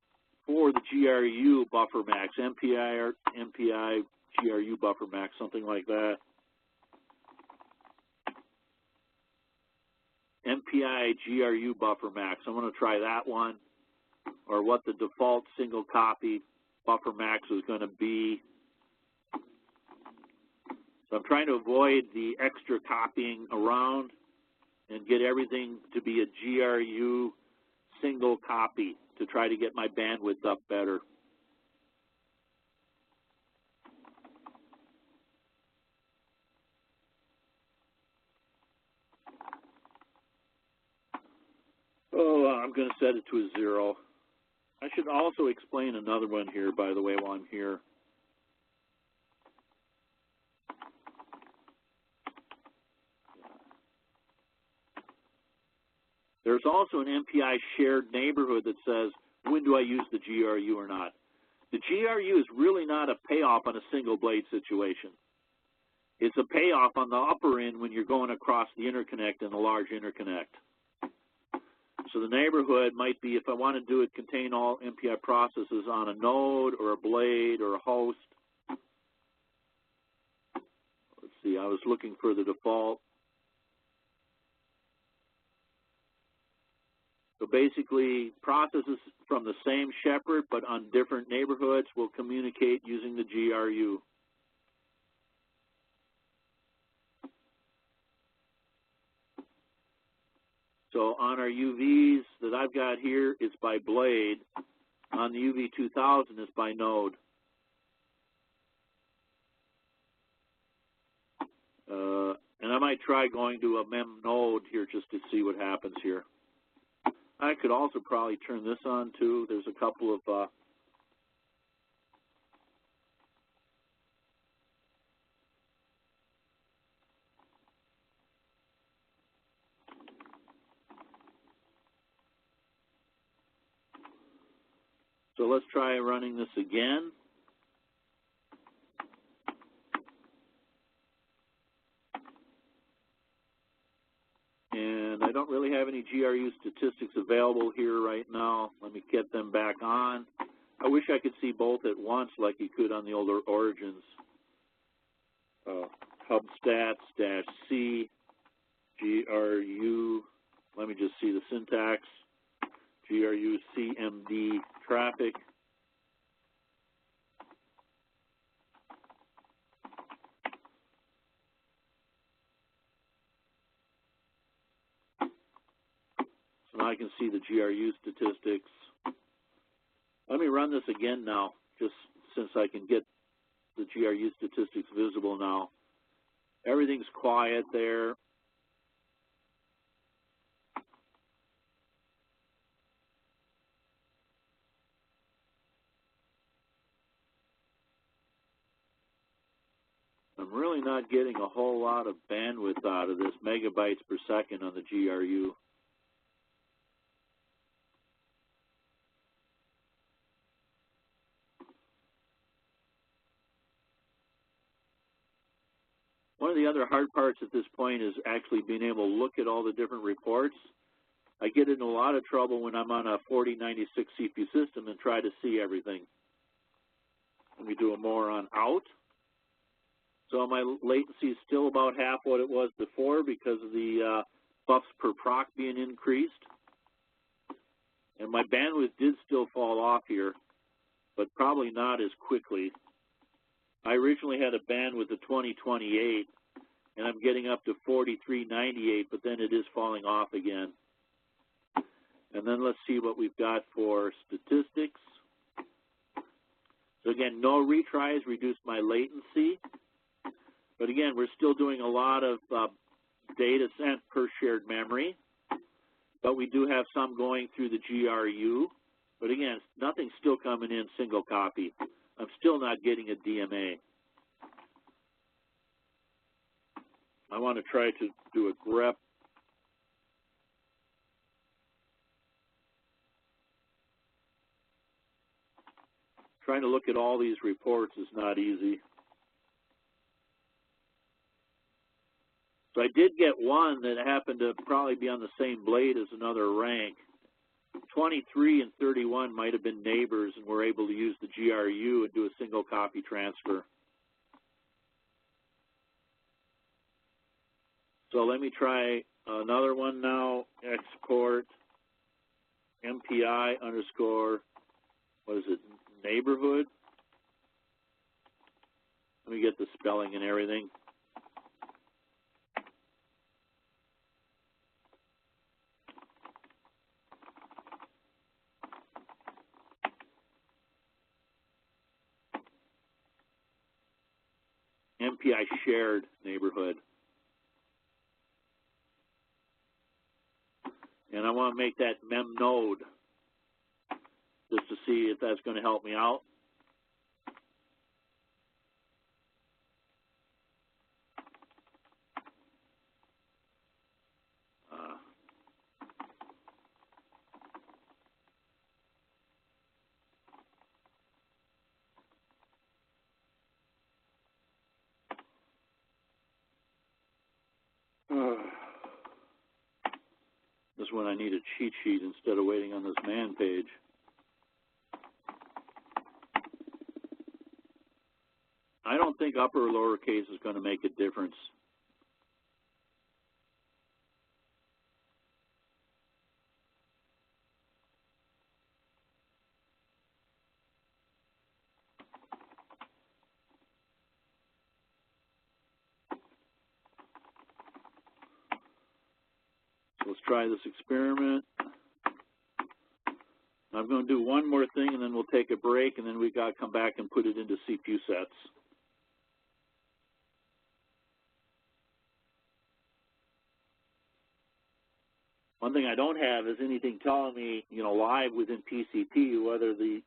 for the GRU buffer max, MPI, GRU buffer max, something like that. MPI GRU buffer max. I'm going to try that one, or what the default single copy buffer max is going to be. So I'm trying to avoid the extra copying around and get everything to be a GRU single copy to try to get my bandwidth up better. Oh, I'm going to set it to a 0. I should also explain another one here, by the way, while I'm here. There's also an MPI shared neighborhood that says, when do I use the GRU or not? The GRU is really not a payoff on a single blade situation. It's a payoff on the upper end when you're going across the interconnect and the large interconnect. So the neighborhood might be, if I want to do it, contain all MPI processes on a node or a blade or a host. Let's see, I was looking for the default. So basically, processes from the same shepherd but on different neighborhoods will communicate using the GRU. So on our UVs that I've got here, it's by blade. On the UV2000, it's by node. And I might try going to a mem node here just to see what happens here. I could also probably turn this on too. There's a couple of so let's try running this again. And I don't really have any GRU statistics available here right now. Let me get them back on. I wish I could see both at once like you could on the older Origins. Hub stats -C, GRU, let me just see the syntax, GRU CMD traffic. So I can see the GRU statistics. Let me run this again now, just since I can get the GRU statistics visible now. Everything's quiet there. I'm really not getting a whole lot of bandwidth out of this, megabytes per second on the GRU. One of the other hard parts at this point is actually being able to look at all the different reports. I get in a lot of trouble when I'm on a 4096 CPU system and try to see everything. Let me do a more on out. So my latency is still about half what it was before because of the buffs per proc being increased. And my bandwidth did still fall off here, but probably not as quickly. I originally had a bandwidth of 2028, and I'm getting up to 4398, but then it is falling off again. And then let's see what we've got for statistics. So again, no retries reduced my latency. But again, we're still doing a lot of data sent per shared memory. But we do have some going through the GRU. But again, nothing's still coming in single copy. I'm still not getting a DMA. I want to try to do a grep. Trying to look at all these reports is not easy. So I did get one that happened to probably be on the same blade as another rank. 23 and 31 might have been neighbors, and we're able to use the GRU and do a single copy transfer. So let me try another one now. Export MPI underscore, what is it, neighborhood. Let me get the spelling and everything. MPI shared neighborhood. And I want to make that mem node just to see if that's going to help me out. This is when I need a cheat sheet instead of waiting on this man page. I don't think upper or lowercase is going to make a difference. Let's try this experiment. I'm going to do one more thing, and then we'll take a break, and then we got to come back and put it into CPU sets. One thing I don't have is anything telling me, live within PCP whether the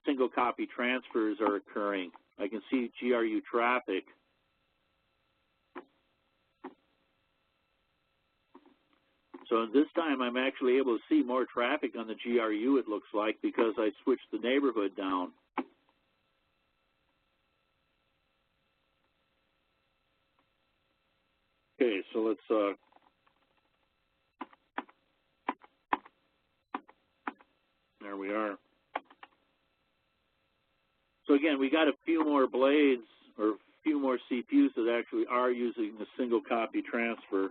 single copy transfers are occurring. I can see GRU traffic. So this time I'm actually able to see more traffic on the GRU, it looks like, because I switched the neighborhood down. Okay, so let's there we are. So again, we got a few more blades or a few more CPUs that actually are using the single copy transfer.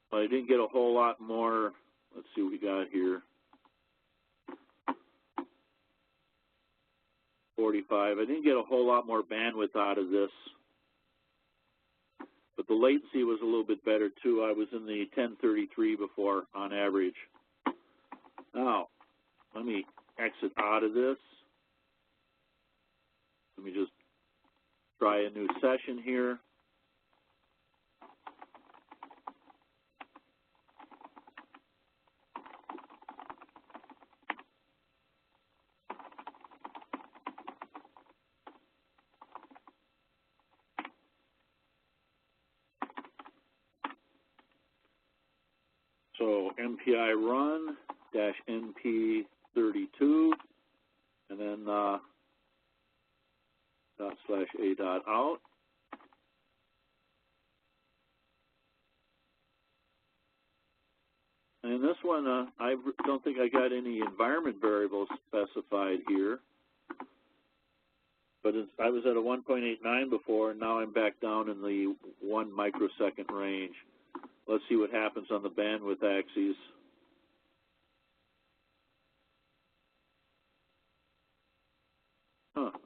But I didn't get a whole lot more. Let's see what we got here. 45. I didn't get a whole lot more bandwidth out of this. But the latency was a little bit better too. I was in the 1033 before on average. Now, let me exit out of this. Let me just try a new session here. So MPI run -NP32, and then /a.out. And this one, I don't think I got any environment variables specified here. But I was at a 1.89 before, and now I'm back down in the 1 microsecond range. Let's see what happens on the bandwidth axes.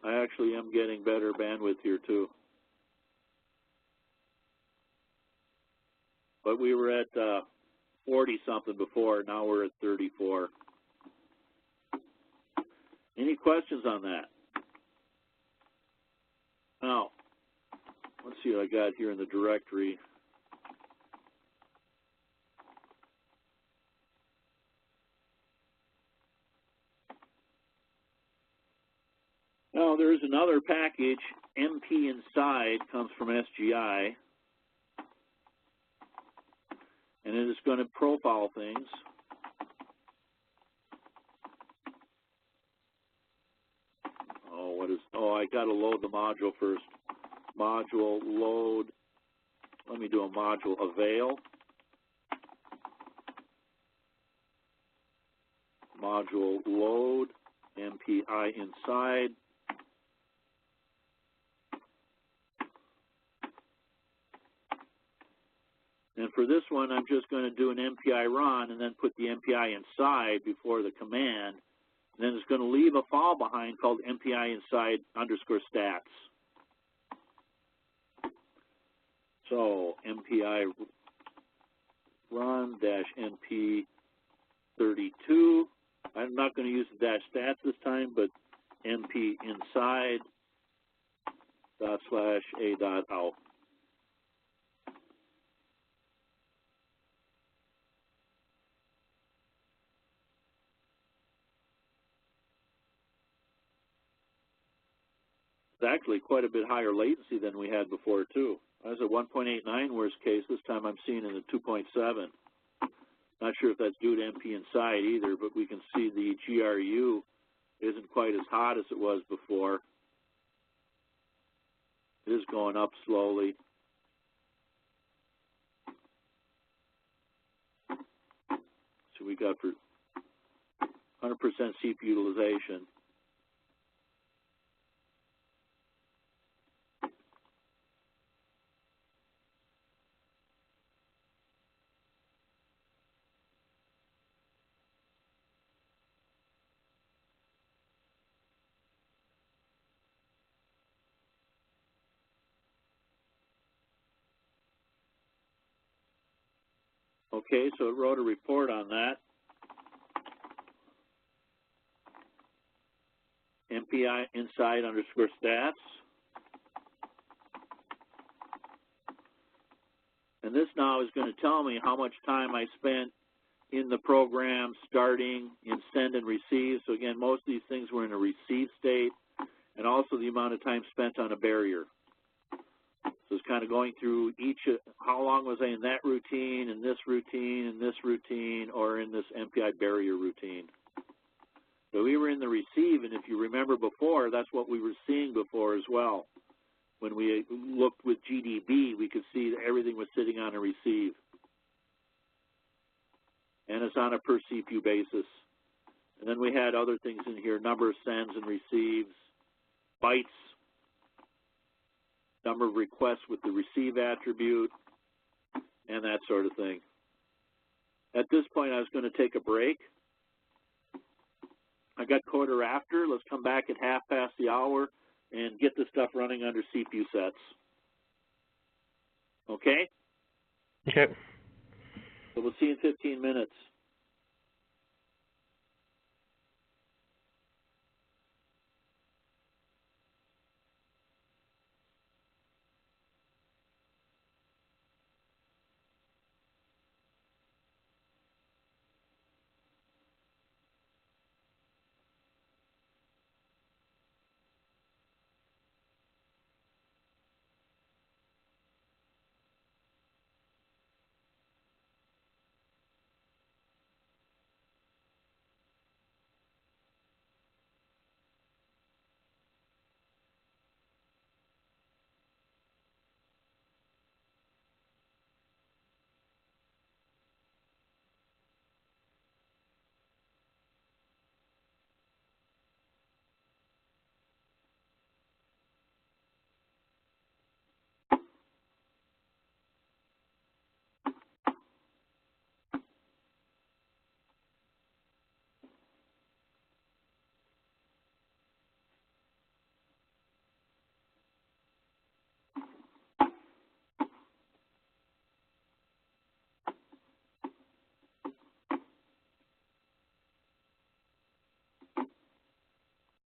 I actually am getting better bandwidth here too. But we were at 40 something before, now we're at 34. Any questions on that? Now, let's see what I got here in the directory. Now, there is another package, MP inside, comes from SGI, and it is going to profile things. I got to load the module first. Module load let me do a module avail, module load, MPI inside, and for this one, I'm just going to do an MPI run and then put the MPI inside before the command. And then it's going to leave a file behind called MPI inside _ stats. So MPI run -NP32. I'm not going to use the -stats this time, but MP inside /a.out. It's actually quite a bit higher latency than we had before, too. I was at 1.89 worst case. This time I'm seeing it at 2.7. Not sure if that's due to MP inside either, but we can see the GRU isn't quite as hot as it was before. It is going up slowly. So we got for 100% CPU utilization. Okay, so it wrote a report on that. MPI inside _ stats. And this now is going to tell me how much time I spent in the program starting in send and receive. So again, most of these things were in a receive state, and also the amount of time spent on a barrier. So it's kind of going through each, how long was I in that routine, in this routine, in this routine, or in this MPI barrier routine. So we were in the receive, and if you remember before, that's what we were seeing before as well. When we looked with GDB, we could see that everything was sitting on a receive. And it's on a per CPU basis. And then we had other things in here, number of sends and receives, bytes, number of requests with the receive attribute, and that sort of thing. At this point, I was going to take a break. I got 1/4 Let's come back at 1/2 and get this stuff running under CPU sets. Okay? Okay. So we'll see you in 15 minutes.